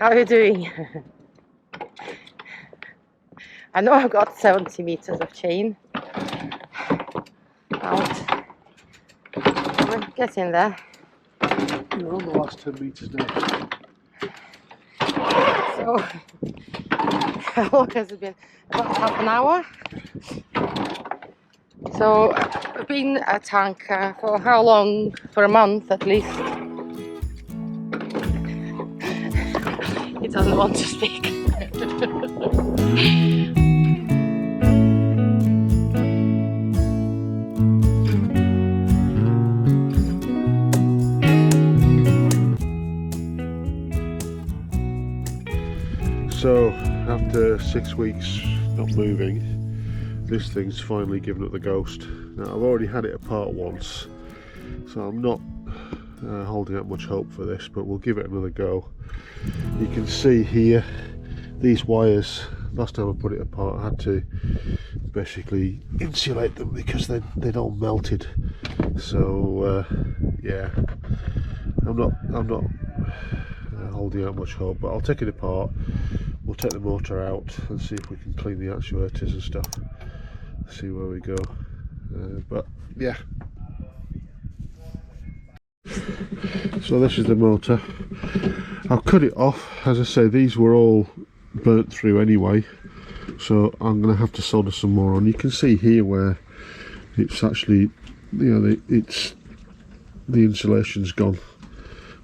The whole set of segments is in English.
How are you doing? I know I've got 70 meters of chain out. We're getting there. You're on the last 10 meters now. So, how long has it been? About half an hour. So, I've been a tanker for how long? For a month at least. He doesn't want to speak. So, after 6 weeks not moving, this thing's finally given up the ghost. Now, I've already had it apart once, so I'm not holding out much hope for this, but we'll give it another go. You can see here, these wires, last time I put it apart I had to basically insulate them because they'd all melted. So yeah, I'm not holding out much hope, but I'll take it apart. We'll take the motor out and see if we can clean the actuators and stuff, see where we go. But yeah, so this is the motor. I'll cut it off. As I say, these were all burnt through anyway, so I'm going to have to solder some more on. You can see here where it's actually, you know, the insulation's gone,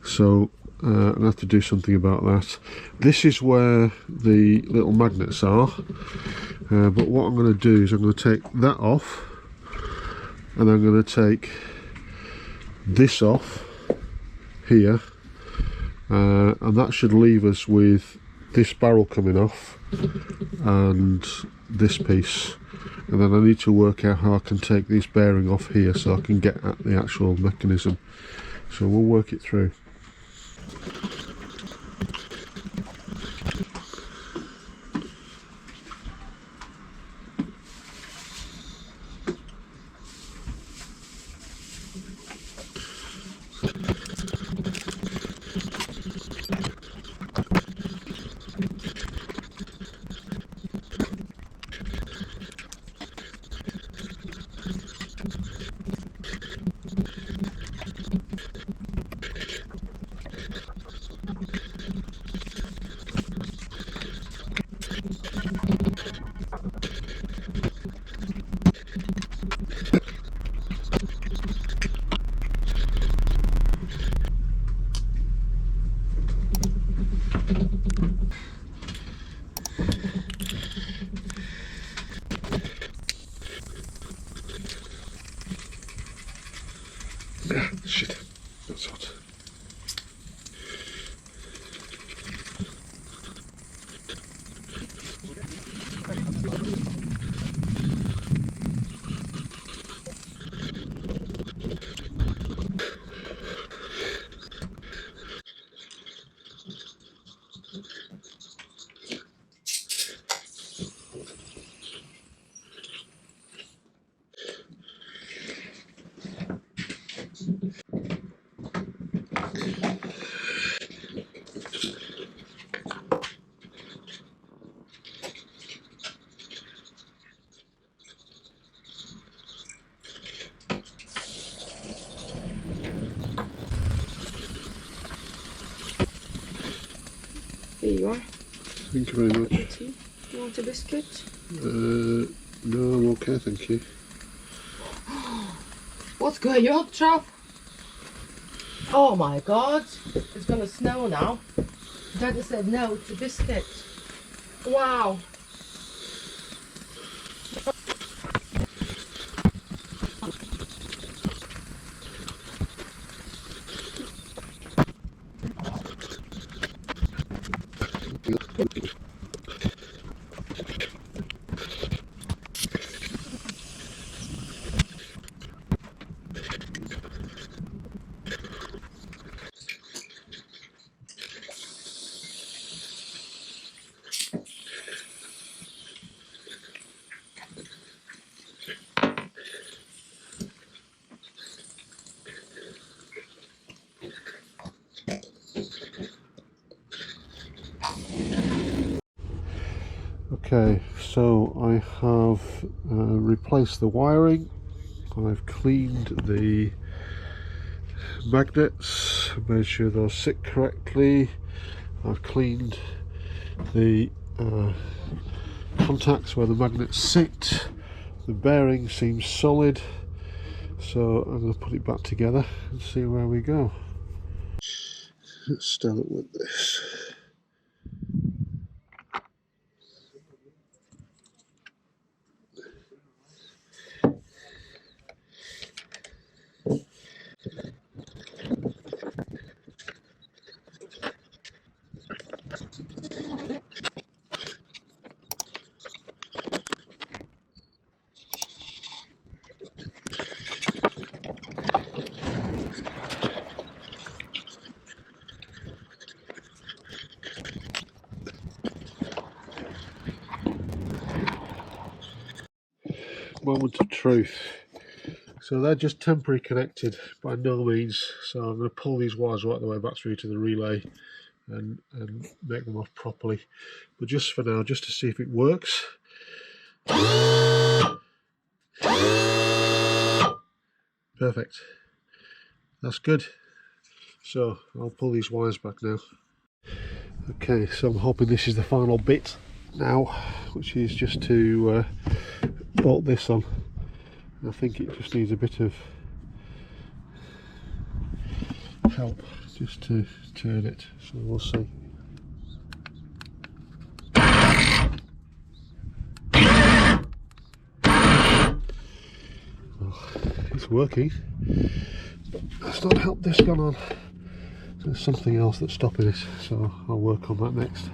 so I'll have to do something about that. This is where the little magnets are, but what I'm going to do is I'm going to take that off, and I'm going to take this off here, and that should leave us with this barrel coming off and this piece, and then I need to work out how I can take this bearing off here so I can get at the actual mechanism. So we'll work it through. Shit, that's hot. Here you are. Thank you very much. You want a biscuit? No, I'm okay, thank you. What's going on, Trap? Oh my god, it's gonna snow now. Daddy said no, it's a biscuit. Wow. Okay, so I have replaced the wiring. I've cleaned the magnets, made sure those sit correctly. I've cleaned the contacts where the magnets sit. The bearing seems solid, so I'm going to put it back together and see where we go. Let's start with this. Moment of truth. So they're just temporary connected, by no means. So I'm going to pull these wires right the way back through to the relay and make them off properly. But just for now, just to see if it works. Perfect. That's good. So I'll pull these wires back now. Okay, so I'm hoping this is the final bit now, which is just to bolt this on. I think it just needs a bit of help just to turn it, so we'll see. Well, it's working, but that's not helped this gone on. There's something else that's stopping it, so I'll work on that next.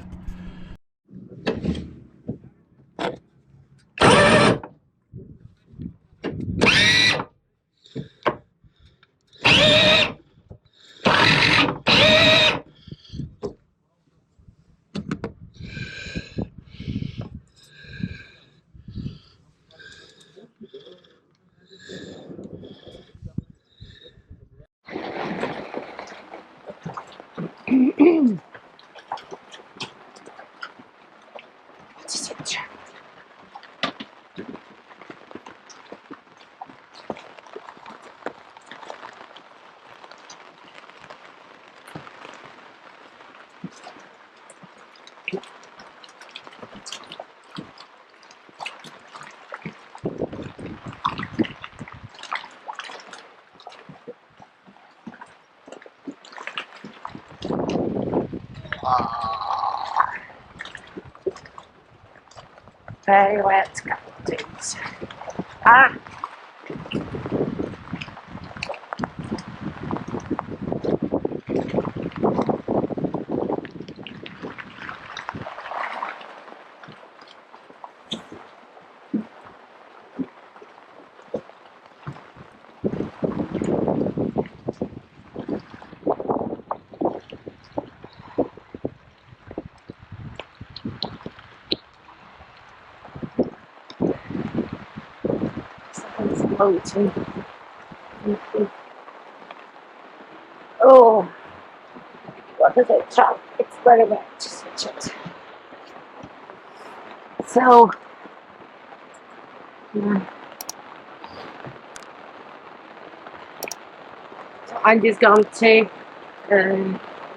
Very wet captains. Ah! Someone's floating. Oh, what is it? Trump? It's very wet. Just switch it. So, yeah. So I'm just going to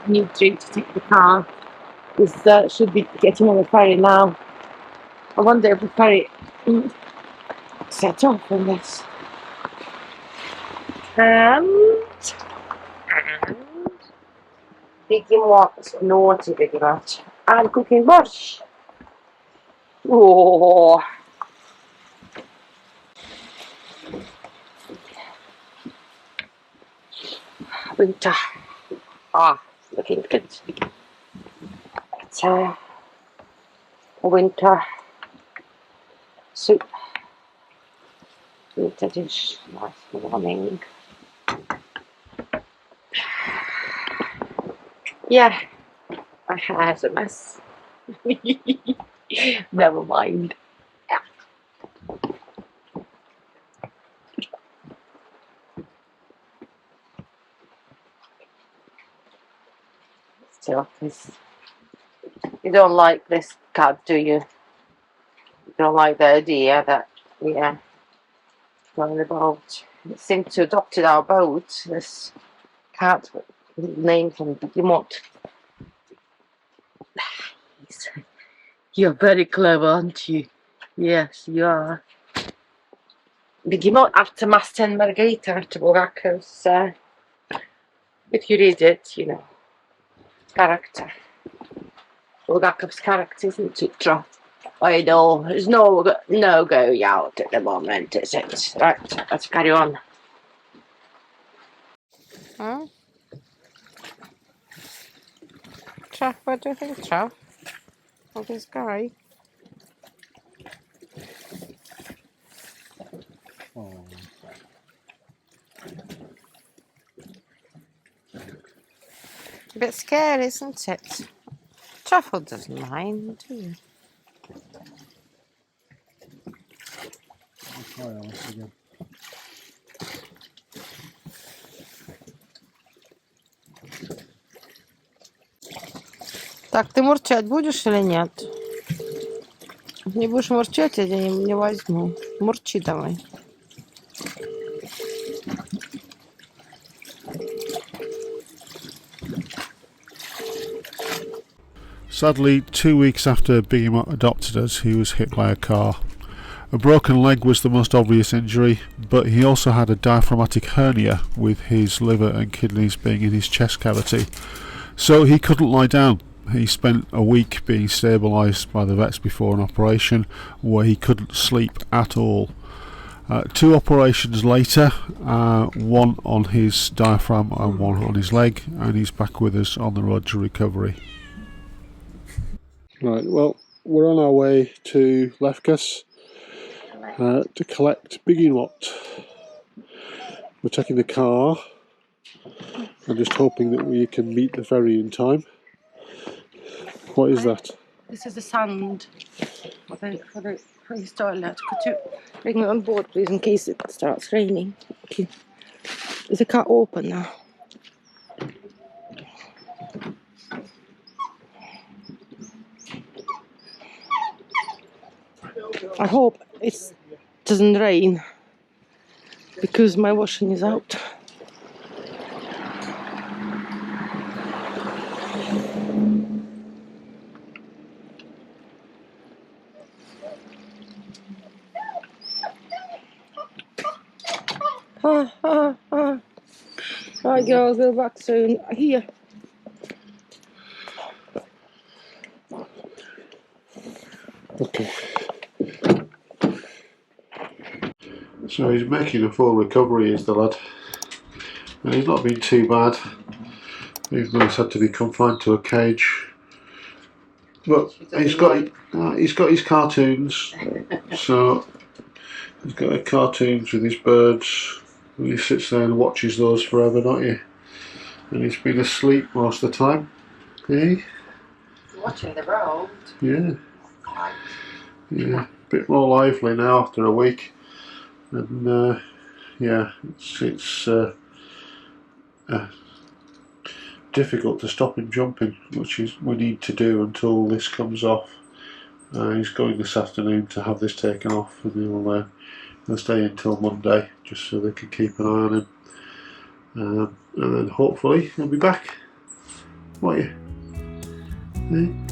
New Street to take the car. This should be getting on the ferry now. I wonder if the ferry set off on this. And Begemot, naughty Begemot. I'm cooking borscht. Oh, winter. Ah, looking good. It's a winter soup. Winter dish. Nice morning. Yeah, my hair's a mess. Never mind. Still, you don't like this cat, do you? don't like the idea that, yeah, going about. Seems to adopted our boat. This cat, named from Begemot. You're very clever, aren't you? Yes, you are. Begemot after Master and Margarita to Bulgakov's, if you read it, you know, character. Bulgakov's character, isn't it, Tro? I know, there's no go out at the moment, is it? Right, let's carry on. Huh? Trav, what do you think, Trav? Of this guy? Oh. A bit scary, isn't it? Truffle doesn't mind, do you? I'll try Alice again. Так, ты мурчать будешь или нет? Не будешь мурчать, я не возьму. Мурчи давай. Sadly, 2 weeks after Begemot adopted us, he was hit by a car. A broken leg was the most obvious injury, but he also had a diaphragmatic hernia, with his liver and kidneys being in his chest cavity. So he couldn't lie down. He spent a week being stabilised by the vets before an operation, where he couldn't sleep at all. 2 operations later, one on his diaphragm and one on his leg, and he's back with us on the road to recovery. Right, well, we're on our way to Lefkas to collect Begemot. We're taking the car. I'm just hoping that we can meet the ferry in time. What is that? This is the sand for his toilet. Could you bring me on board, please, in case it starts raining? Okay. Is the car open now? I hope it doesn't rain because my washing is out. Right, girl, go back soon. Here. Okay. So he's making a full recovery, is the lad. And he's not been too bad, even though he's had to be confined to a cage. But he's got his cartoons, so he's got his cartoons with his birds, and he sits there and watches those forever, don't you? And he's been asleep most of the time. Eh? Watching the road. Yeah. Yeah. A bit more lively now after a week. And yeah, it's difficult to stop him jumping, which is we need to do until this comes off. He's going this afternoon to have this taken off, and he'll stay until Monday just so they can keep an eye on him, and then hopefully he'll be back. What are you? Eh?